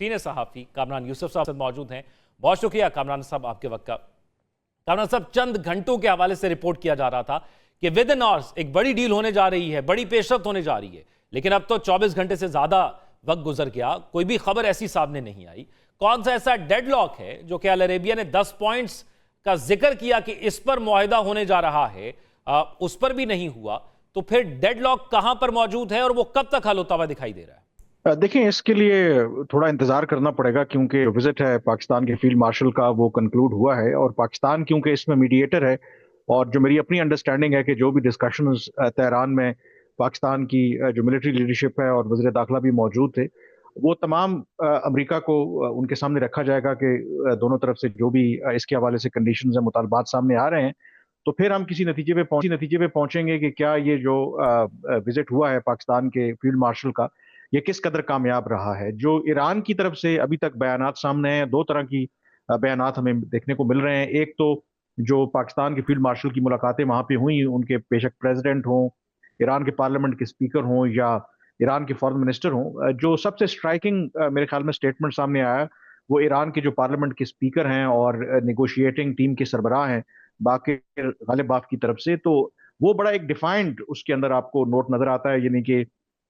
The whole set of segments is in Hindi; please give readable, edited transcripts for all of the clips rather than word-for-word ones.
सीनियर सहाफ़ी कामरान यूसुफ साहब मौजूद हैं। बहुत शुक्रिया कामरान साहब आपके वक्त का। कामरान साहब, चंद घंटों के हवाले से रिपोर्ट किया जा रहा था कि विद इन आवर्स एक बड़ी डील होने जा रही है, बड़ी पेशरफ्त होने जा रही है, लेकिन अब तो 24 घंटे से ज़्यादा वक्त गुजर गया, कोई भी खबर ऐसी सामने नहीं आई। कौन सा ऐसा डेडलॉक है जो कि अल अरेबिया ने 10 पॉइंट्स का जिक्र किया कि इस पर मुआहदा होने जा रहा है, उस पर भी नहीं हुआ, तो फिर डेडलॉक कहां पर मौजूद है और वो कब तक हल होता हुआ दिखाई दे रहा है? देखिए, इसके लिए थोड़ा इंतजार करना पड़ेगा क्योंकि विजिट है पाकिस्तान के फील्ड मार्शल का, वो कंक्लूड हुआ है और पाकिस्तान क्योंकि इसमें मीडिएटर है। और जो मेरी अपनी अंडरस्टैंडिंग है कि जो भी डिस्कशंस तेहरान में पाकिस्तान की जो मिलिट्री लीडरशिप है और वज़ीर दाखिला भी मौजूद थे, वो तमाम अमेरिका को उनके सामने रखा जाएगा कि दोनों तरफ से जो भी इसके हवाले से कंडीशंस हैं, मुतालबात सामने आ रहे हैं, तो फिर हम किसी नतीजे पे पहुंचेंगे कि क्या ये जो विजिट हुआ है पाकिस्तान के फील्ड मार्शल का, ये किस कदर कामयाब रहा है। जो ईरान की तरफ से अभी तक बयानात सामने हैं, दो तरह की बयानात हमें देखने को मिल रहे हैं। एक तो जो पाकिस्तान के फील्ड मार्शल की मुलाकातें वहां पे हुई, उनके बेशक प्रेसिडेंट हों, ईरान के पार्लियामेंट के स्पीकर हों या ईरान के फॉरेन मिनिस्टर हों, जो सबसे स्ट्राइकिंग मेरे ख्याल में स्टेटमेंट सामने आया, वो ईरान के जो पार्लियामेंट के स्पीकर हैं और निगोशिएटिंग टीम के सरबराह हैं बाकिर गालिबाफ की तरफ से। तो वो बड़ा एक डिफाइंड उसके अंदर आपको नोट नजर आता है, यानी कि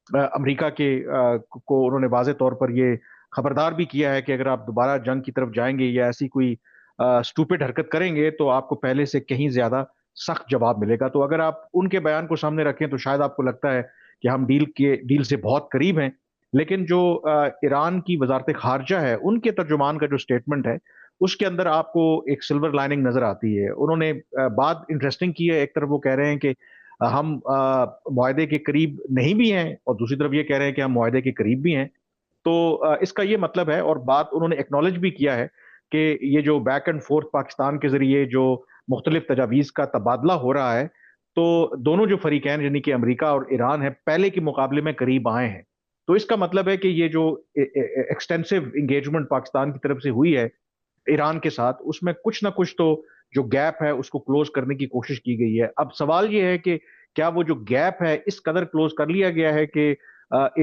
अमेरिका को उन्होंने वाजे तौर पर ये खबरदार भी किया है कि अगर आप दोबारा जंग की तरफ जाएंगे या ऐसी कोई स्टूपिड हरकत करेंगे तो आपको पहले से कहीं ज्यादा सख्त जवाब मिलेगा। तो अगर आप उनके बयान को सामने रखें तो शायद आपको लगता है कि हम डील से बहुत करीब हैं। लेकिन जो ईरान की वजारत खारजा है, उनके तर्जुमान का जो स्टेटमेंट है, उसके अंदर आपको एक सिल्वर लाइनिंग नजर आती है। उन्होंने बात इंटरेस्टिंग की है। एक तरफ वो कह रहे हैं कि हम मुआहदे के करीब नहीं भी हैं और दूसरी तरफ ये कह रहे हैं कि हम मुआहदे के करीब भी हैं। तो इसका ये मतलब है, और बात उन्होंने एक्नॉलेज भी किया है कि ये जो बैक एंड फोर्थ पाकिस्तान के जरिए जो मुख्तलिफ तजावीज़ का तबादला हो रहा है, तो दोनों जो फरीकैन यानी कि अमेरिका और ईरान है, पहले के मुकाबले में करीब आए हैं। तो इसका मतलब है कि ये जो एक्सटेंसिव इंगेजमेंट पाकिस्तान की तरफ से हुई है ईरान के साथ, उसमें कुछ ना कुछ तो जो गैप है उसको क्लोज करने की कोशिश की गई है। अब सवाल ये है कि क्या वो जो गैप है इस कदर क्लोज कर लिया गया है कि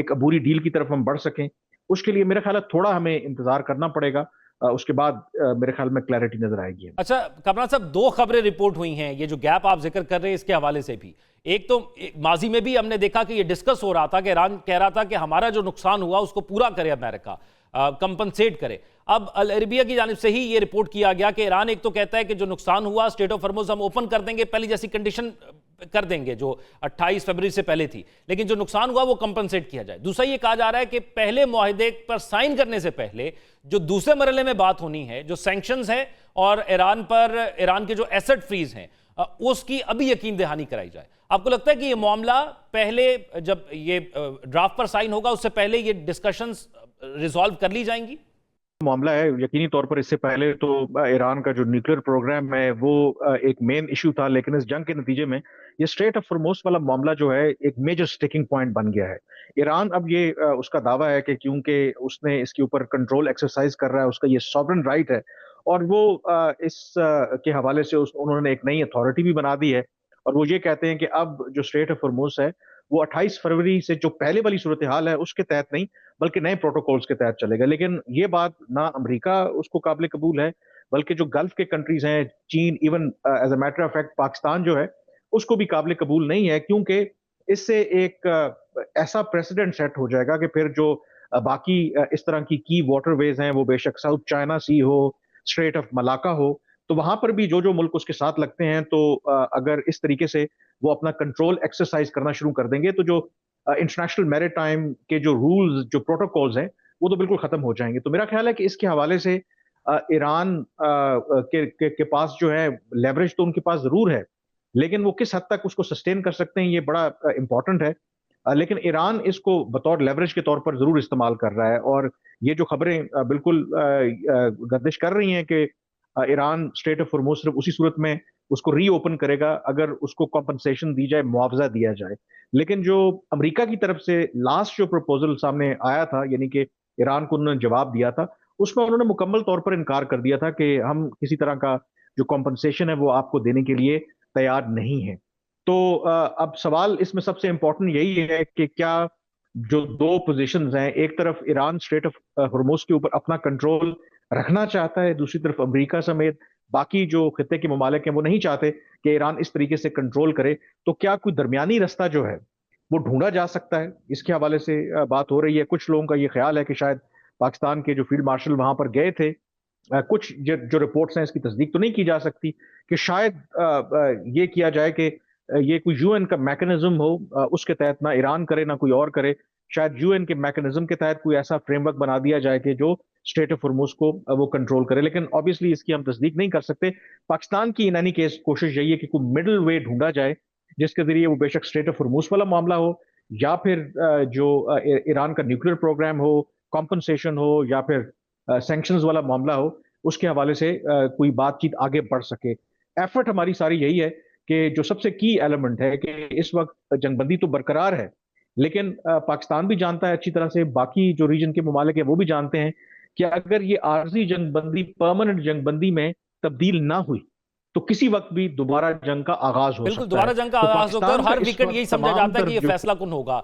एक अबूरी डील की तरफ हम बढ़ सकें। उसके लिए मेरे ख्याल है थोड़ा हमें इंतजार करना पड़ेगा। उसके बाद मेरे ख्याल में क्लैरिटी नजर आएगी हमें। अच्छा कामरान साहब, दो खबरें रिपोर्ट हुई हैं, ये जो गैप आप जिक्र कर रहे हैं इसके हवाले से भी। एक तो माजी में भी हमने देखा कि ये डिस्कस हो रहा था कि ईरान कह रहा था कि हमारा जो नुकसान हुआ उसको पूरा करे अमेरिका, कंपनसेट करे। अब अल अरेबिया की जानिब से ही ये रिपोर्ट किया गया कि ईरान एक तो कहता है कि जो नुकसान हुआ स्टेट ऑफ हॉर्मुज़ हम ओपन कर देंगे, पहली जैसी कंडीशन कर देंगे जो 28 फरवरी से पहले थी, लेकिन जो नुकसान हुआ वो कंपनसेट किया जाए। दूसरा ये कहा जा रहा है कि पहले मुआहदे पर साइन करने से पहले जो दूसरे मरहले में बात होनी है, जो सैंक्शंस है और ईरान पर ईरान के जो एसेट फ्रीज हैं, उसकी अभी यकीन दहानी कराई जाए। आपको लगता है कि ये मामला पहले जब ये ड्राफ्ट पर साइन होगा उससे पहले ये डिस्कशंस रिजॉल्व कर ली जाएंगी? मामला है यकीनी तौर पर। इससे पहले तो ईरान का जो न्यूक्लियर प्रोग्राम है वो एक मेन इशू था, लेकिन इस जंग के नतीजे में ये स्ट्रेट ऑफ फॉर्मोस वाला मामला जो है एक मेजर स्टिकिंग पॉइंट बन गया है। ईरान अब ये उसका दावा है कि क्योंकि उसने इसके ऊपर कंट्रोल एक्सरसाइज कर रहा है, उसका ये सॉवरेन राइट है, और वो के हवाले से उन्होंने एक नई अथॉरिटी भी बना दी है। और वो ये कहते हैं कि अब जो स्ट्रेट ऑफ फॉर्मोस है वो 28 फरवरी से जो पहले वाली सूरत हाल है उसके तहत नहीं, बल्कि नए प्रोटोकॉल्स के तहत चलेगा। लेकिन ये बात ना अमेरिका उसको काबिल कबूल है, बल्कि जो गल्फ के कंट्रीज हैं, चीन, even as a matter of fact Pakistan जो है, उसको भी काबिल कबूल नहीं है, क्योंकि इससे एक ऐसा प्रेसिडेंट सेट हो जाएगा कि फिर जो बाकी इस तरह की वाटरवेज हैं, वो बेशक साउथ चाइना सी हो, स्ट्रेट ऑफ मलाका हो, तो वहां पर भी जो जो मुल्क उसके साथ लगते हैं, तो अगर इस तरीके से वो अपना कंट्रोल एक्सरसाइज करना शुरू कर देंगे, तो जो इंटरनेशनल मैरिटाइम के जो रूल्स, जो प्रोटोकॉल्स हैं, वो तो बिल्कुल खत्म हो जाएंगे। तो मेरा ख्याल है कि इसके हवाले से ईरान के पास जो है लेवरेज तो उनके पास जरूर है, लेकिन वो किस हद तक उसको सस्टेन कर सकते हैं ये बड़ा इंपॉर्टेंट है। लेकिन ईरान इसको बतौर लेवरेज के तौर पर जरूर इस्तेमाल कर रहा है। और ये जो खबरें बिल्कुल गर्दिश कर रही हैं कि ईरान स्ट्रेट ऑफ हॉर्मुज़ सिर्फ उसी सूरत में उसको रीओपन करेगा अगर उसको कॉम्पनसेशन दी जाए, मुआवजा दिया जाए। लेकिन जो अमेरिका की तरफ से लास्ट जो प्रपोजल सामने आया था, यानी कि ईरान को उन्होंने जवाब दिया था, उसमें उन्होंने मुकम्मल तौर पर इनकार कर दिया था कि हम किसी तरह का जो कॉम्पनसेशन है वो आपको देने के लिए तैयार नहीं है। तो अब सवाल इसमें सबसे इंपॉर्टेंट यही है कि क्या जो दो पोजीशंस हैं, एक तरफ ईरान स्ट्रेट ऑफ हॉर्मुज के ऊपर अपना कंट्रोल रखना चाहता है, दूसरी तरफ अमेरिका समेत बाकी जो खित्ते के ममालिक हैं वो नहीं चाहते कि ईरान इस तरीके से कंट्रोल करे। तो क्या कोई दरमियानी रास्ता जो है वो ढूंढा जा सकता है? इसके हवाले से बात हो रही है। कुछ लोगों का ये ख्याल है कि शायद पाकिस्तान के जो फील्ड मार्शल वहां पर गए थे, कुछ जो रिपोर्ट्स हैं, इसकी तस्दीक तो नहीं की जा सकती, कि शायद ये किया जाए कि ये कोई यूएन का मैकेनिज्म हो, उसके तहत ना ईरान करे ना कोई और करे। शायद यूएन के मैकेनिज्म के तहत कोई ऐसा फ्रेमवर्क बना दिया जाए कि जो स्टेट ऑफ हॉर्मुज को वो कंट्रोल करे। लेकिन ऑब्वियसली इसकी हम तस्दीक नहीं कर सकते। पाकिस्तान की इन एनी केस कोशिश यही है कि कोई मिडिल वे ढूंढा जाए जिसके जरिए वो बेशक स्टेट ऑफ हॉर्मुज वाला मामला हो, या फिर जो ईरान का न्यूक्लियर प्रोग्राम हो, कॉम्पनसेशन हो, या फिर सैंक्शंस वाला मामला हो, उसके हवाले से कोई बातचीत आगे बढ़ सके। एफर्ट हमारी सारी यही है कि जो सबसे की एलिमेंट है कि इस वक्त जंगबंदी तो बरकरार है, लेकिन पाकिस्तान भी जानता है अच्छी तरह से, बाकी जो रीजन के ममालिक है वो भी जानते हैं कि अगर ये आर्जी जंगबंदी परमानेंट जंगबंदी में तब्दील ना हुई तो किसी वक्त भी दोबारा जंग का आगाज हो बिल्कुल सकता है। दोबारा जंग का तो आगाज होगा और पाकिस्तान का हर इस विकेट वक्त यही समझा तमाम जाता है तर कि ये जो फैसला कुन होगा।